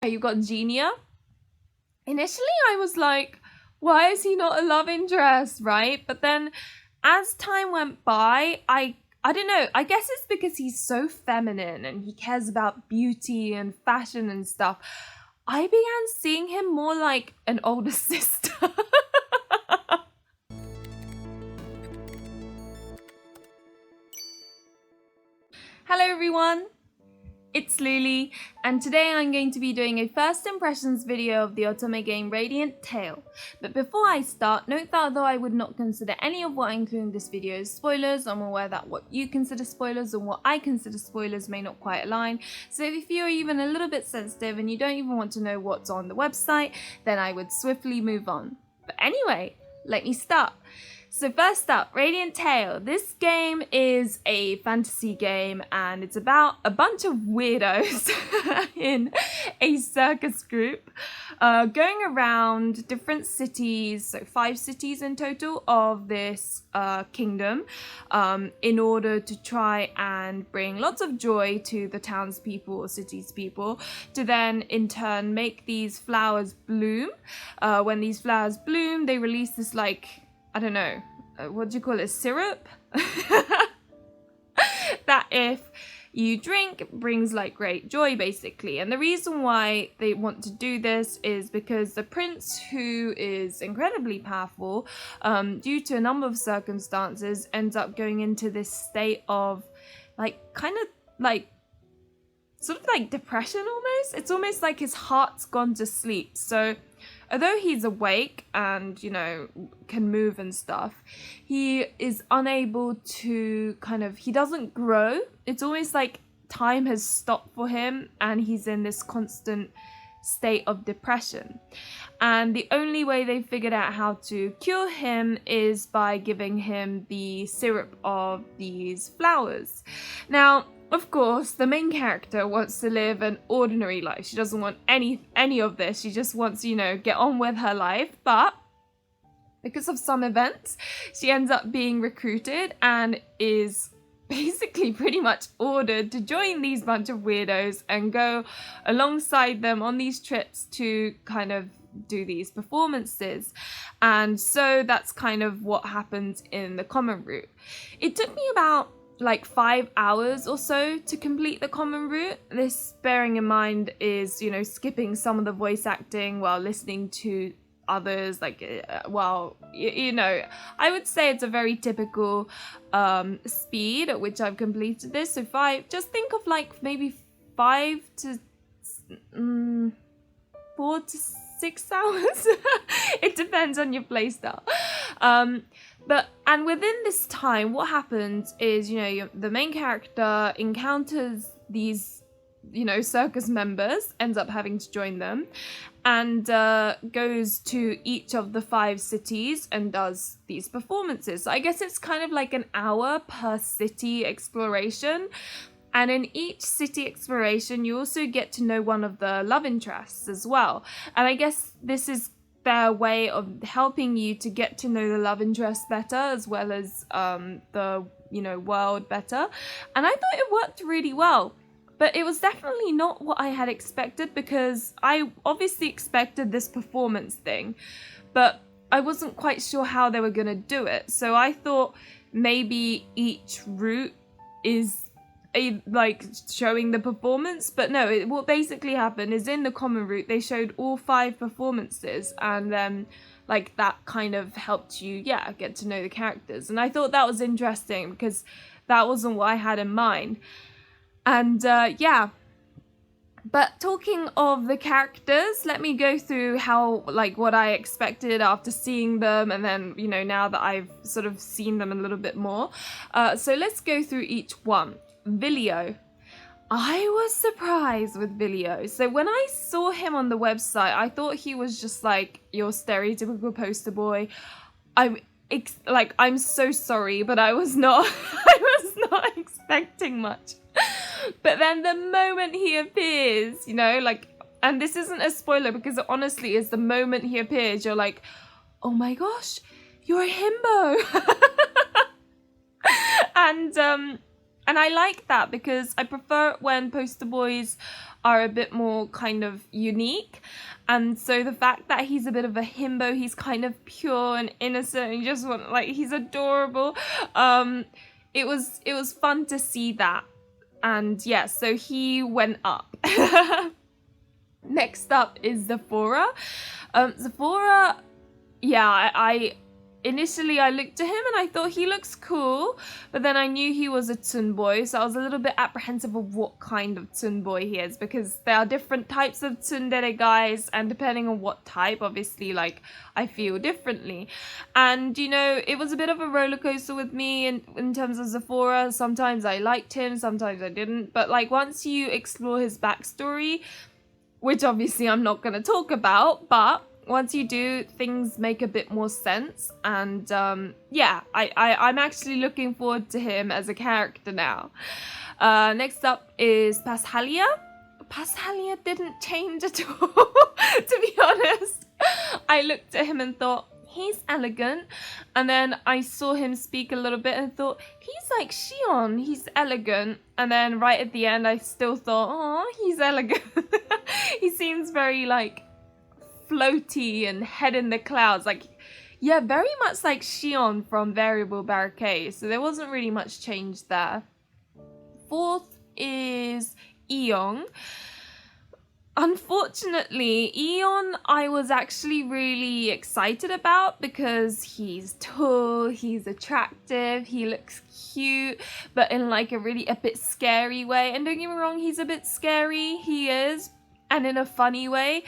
You got Jinnia. Initially, I was like, why is he not a love interest, right? But then as time went by, I don't know, I guess it's because he's so feminine and he cares about beauty and fashion and stuff. I began seeing him more like an older sister. Hello everyone, it's Lily, and today I'm going to be doing a first impressions video of the Otome game Radiant Tale. But before I start, note that although I would not consider any of what I include in this video as spoilers, I'm aware that what you consider spoilers and what I consider spoilers may not quite align. So if you're even a little bit sensitive and you don't even want to know what's on the website, then I would swiftly move on. But anyway, let me start. So first up, Radiant Tale. This game is a fantasy game and it's about a bunch of weirdos in a circus group going around different cities, so 5 cities in total of this kingdom, in order to try and bring lots of joy to the townspeople or cities people, to then in turn make these flowers bloom. When these flowers bloom, they release this, like, I don't know, what do you call it, syrup? That if you drink, brings like great joy basically. And the reason why they want to do this is because the prince, who is incredibly powerful, due to a number of circumstances, ends up going into this state of like kind of like sort of like depression almost. It's almost like his heart's gone to sleep. So although he's awake and, you know, can move and stuff, he is unable to he doesn't grow. It's almost like time has stopped for him and he's in this constant state of depression. And the only way they figured out how to cure him is by giving him the syrup of these flowers. Now, of course, the main character wants to live an ordinary life. She doesn't want any of this. She just wants, you know, get on with her life. But because of some events, she ends up being recruited and is basically pretty much ordered to join these bunch of weirdos and go alongside them on these trips to kind of do these performances. And so that's kind of what happens in the common route. It took me about like 5 hours or so to complete the common route. This, bearing in mind, is, you know, skipping some of the voice acting while listening to others, like, well, you know, I would say it's a very typical speed at which I've completed this. So just think of like maybe 4 to 6 hours. It depends on your playstyle. And within this time, what happens is, you know, the main character encounters these, you know, circus members, ends up having to join them, and goes to each of the 5 cities and does these performances. So I guess it's kind of like an hour per city exploration. And in each city exploration, you also get to know one of the love interests as well. And I guess this is their way of helping you to get to know the love interest better, as well as the, you know, world better. And I thought it worked really well. But it was definitely not what I had expected, because I obviously expected this performance thing, but I wasn't quite sure how they were going to do it. So I thought maybe each route is like showing the performance, but no, what basically happened is in the common route they showed all 5 performances, and then like that kind of helped you get to know the characters. And I thought that was interesting because that wasn't what I had in mind. And but talking of the characters, let me go through how, like, what I expected after seeing them, and then, you know, now that I've sort of seen them a little bit more. So let's go through each one. Vilio. I was surprised with Vilio. So when I saw him on the website, I thought he was just like your stereotypical poster boy. I'm so sorry, but I was not expecting much. But then the moment he appears, you know, like, and this isn't a spoiler because it honestly is, the moment he appears, you're like, oh my gosh, you're a himbo. And I like that because I prefer it when poster boys are a bit more kind of unique. And so the fact that he's a bit of a himbo, he's kind of pure and innocent and just want, like, he's adorable. It was fun to see that. And yeah, so he went up. Next up is Zafora. Zafora, yeah, I initially I looked at him and I thought he looks cool, but then I knew he was a tsunboy, so I was a little bit apprehensive of what kind of tsunboy he is, because there are different types of tsundere guys, and depending on what type, obviously, like, I feel differently. And, you know, it was a bit of a roller coaster with me in terms of Zafora. Sometimes I liked him, sometimes I didn't, but, like, once you explore his backstory, which obviously I'm not going to talk about, but once you do, things make a bit more sense. And yeah, I'm actually looking forward to him as a character now. Next up is Paschalia. Paschalia didn't change at all, to be honest. I looked at him and thought, he's elegant. And then I saw him speak a little bit and thought, he's like Shion, he's elegant. And then right at the end, I still thought, oh, he's elegant. He seems very, like, floaty and head in the clouds. Like, yeah, very much like Shion from Variable Barricade. So there wasn't really much change there. Fourth is Eon. Unfortunately, Eon I was actually really excited about because he's tall, he's attractive, he looks cute, but in like a bit scary way. And don't get me wrong, he's a bit scary, he is, and in a funny way,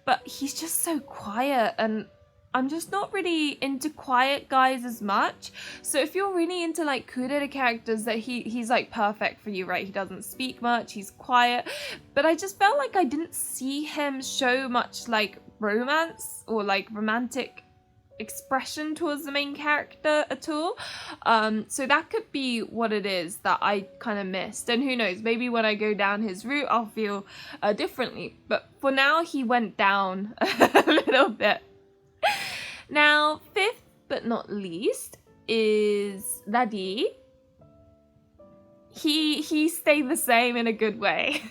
but he's just so quiet, and I'm just not really into quiet guys as much. So if you're really into like kudere characters, that he's like perfect for you, right? He doesn't speak much, he's quiet, but I just felt like I didn't see him show much like romance or like romantic expression towards the main character at all. So that could be what it is that I kind of missed, and who knows, maybe when I go down his route I'll feel differently, but for now he went down a little bit. Now, fifth but not least is Radie. He stayed the same in a good way.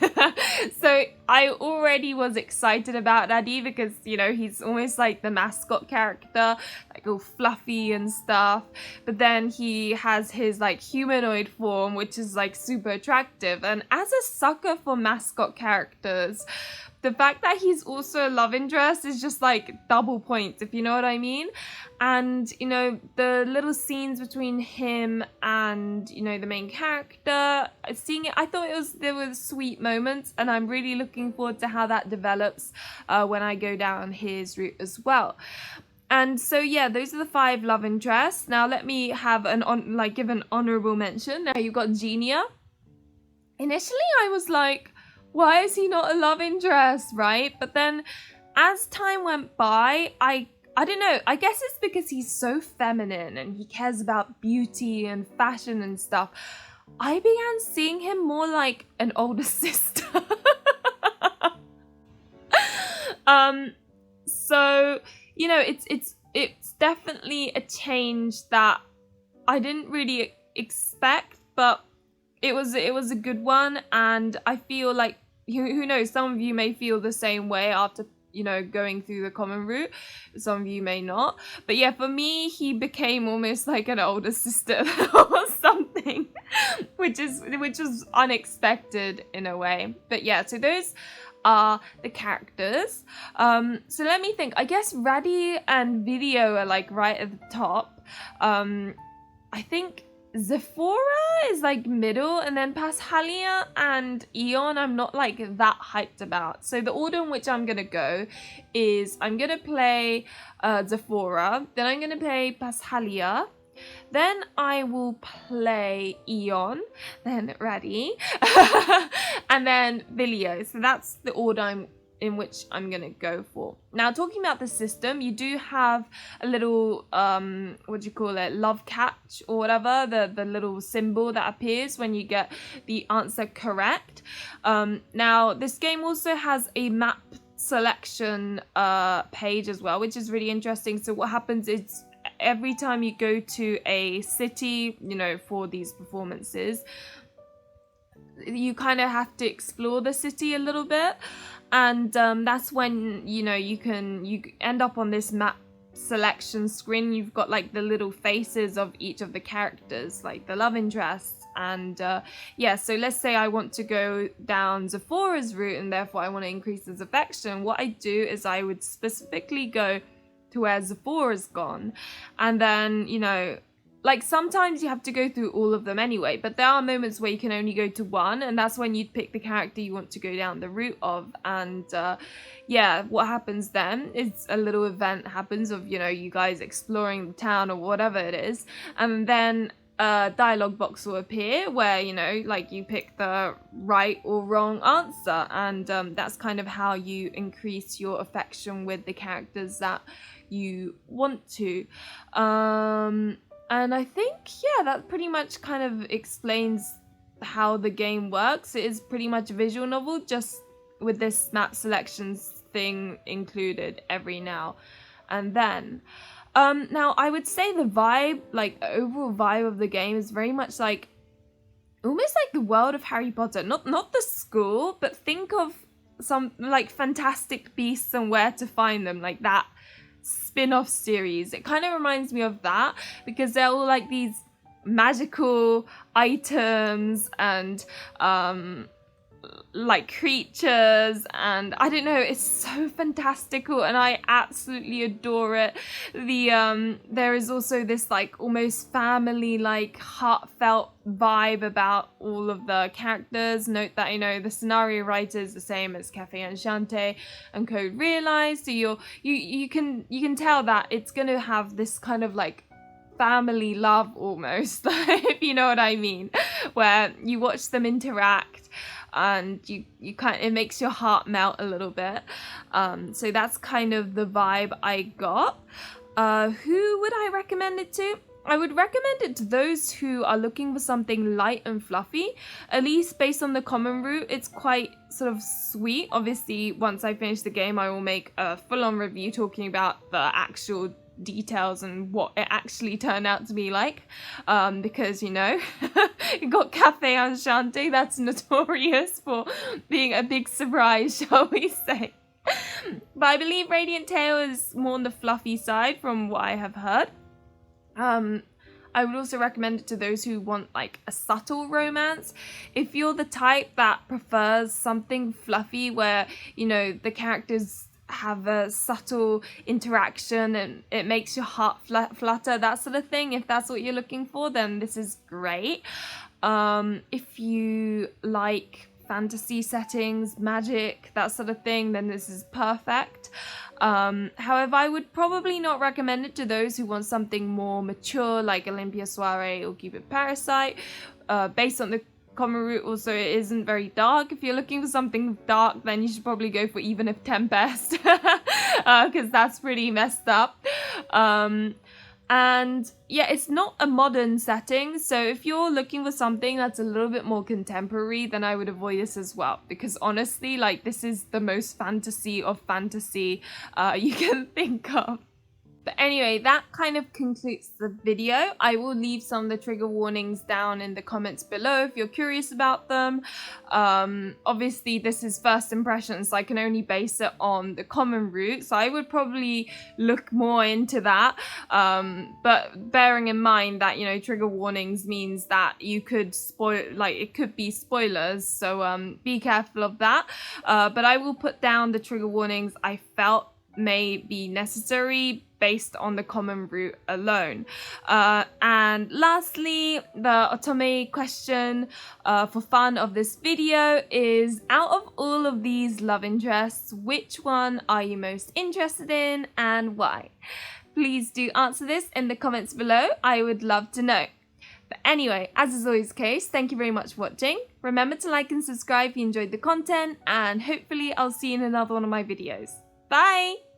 So I already was excited about Radie because, you know, he's almost like the mascot character, like all fluffy and stuff. But then he has his like humanoid form, which is like super attractive. And as a sucker for mascot characters, the fact that he's also a love interest is just like double points, if you know what I mean. And, you know, the little scenes between him and, you know, the main character, seeing it, I thought there were sweet moments, and I'm really looking forward to how that develops when I go down his route as well. And so, yeah, those are the 5 love interests. Now, let me have give an honorable mention. Now, you've got Jinnia. Initially, I was like, why is he not a love interest, right? But then as time went by, I don't know, I guess it's because he's so feminine and he cares about beauty and fashion and stuff. I began seeing him more like an older sister. So, you know, it's definitely a change that I didn't really expect, but it was a good one, and I feel like, who knows, some of you may feel the same way after, you know, going through the common route. Some of you may not. But yeah, for me, he became almost like an older sister or something, which was unexpected in a way. But yeah, so those are the characters. So let me think. I guess Radie and Vilio are like right at the top. I think Zafora is like middle, and then Paschalia and Eon I'm not like that hyped about. So the order in which I'm gonna go is I'm gonna play Zafora, then I'm gonna play Paschalia, then I will play Eon, then Radie, and then Vilio. So that's the order in which I'm gonna go for. Now, talking about the system, you do have a little love catch or whatever, the little symbol that appears when you get the answer correct. Now, this game also has a map selection page as well, which is really interesting. So what happens is every time you go to a city, you know, for these performances, you kind of have to explore the city a little bit, and that's when you end up on this map selection screen. You've got like the little faces of each of the characters, like the love interests. And so let's say I want to go down Zafora's route, and therefore I want to increase his affection. What I do is I would specifically go to where Zafora's gone, and then like sometimes you have to go through all of them anyway, but there are moments where you can only go to one, and that's when you'd pick the character you want to go down the route of. And what happens then is a little event happens of you guys exploring the town or whatever it is, and then a dialogue box will appear where like you pick the right or wrong answer, and that's kind of how you increase your affection with the characters that you want to. And I think, that pretty much kind of explains how the game works. It is pretty much a visual novel, just with this map selections thing included every now and then. Now, I would say the vibe, like overall vibe of the game is very much like, almost like the world of Harry Potter. Not the school, but think of some like Fantastic Beasts and Where to Find Them, like that spin-off series. It kind of reminds me of that, because they're all like these magical items and like creatures, and I don't know, it's so fantastical and I absolutely adore it. There is also this like almost family like heartfelt vibe about all of the characters. Note that the scenario writer is the same as Cafe Enchante and Code Realized, so you can tell that it's gonna have this kind of like family love almost, if you know what I mean, where you watch them interact and it makes your heart melt a little bit. So that's kind of the vibe I got. Who would I recommend it to? I would recommend it to those who are looking for something light and fluffy, at least based on the common route. It's quite sort of sweet. Obviously, once I finish the game, I will make a full-on review talking about the actual details and what it actually turned out to be like, because it got Cafe Enchante, that's notorious for being a big surprise, shall we say. But I believe Radiant Tale is more on the fluffy side from what I have heard. I would also recommend it to those who want like a subtle romance. If you're the type that prefers something fluffy where the characters have a subtle interaction and it makes your heart flutter, that sort of thing, if that's what you're looking for, then this is great. If you like fantasy settings, magic, that sort of thing, then this is perfect. However, I would probably not recommend it to those who want something more mature like Olympia Soiree or Cupid Parasite. Based on the common route, also it isn't very dark. If you're looking for something dark, then you should probably go for Even If Tempest, because that's pretty messed up. And it's not a modern setting, so if you're looking for something that's a little bit more contemporary, then I would avoid this as well, because honestly, like, this is the most fantasy of fantasy you can think of. But anyway, that kind of concludes the video. I will leave some of the trigger warnings down in the comments below if you're curious about them. Obviously, this is first impressions, so I can only base it on the common route, so I would probably look more into that. But bearing in mind that, trigger warnings means that you could spoil, like, it could be spoilers, so be careful of that. But I will put down the trigger warnings I felt may be necessary based on the common route alone. And lastly, the Otome question for fun of this video is, out of all of these love interests, which one are you most interested in and why? Please do answer this in the comments below. I would love to know. But anyway, as is always the case, thank you very much for watching. Remember to like and subscribe if you enjoyed the content, and hopefully I'll see you in another one of my videos. Bye!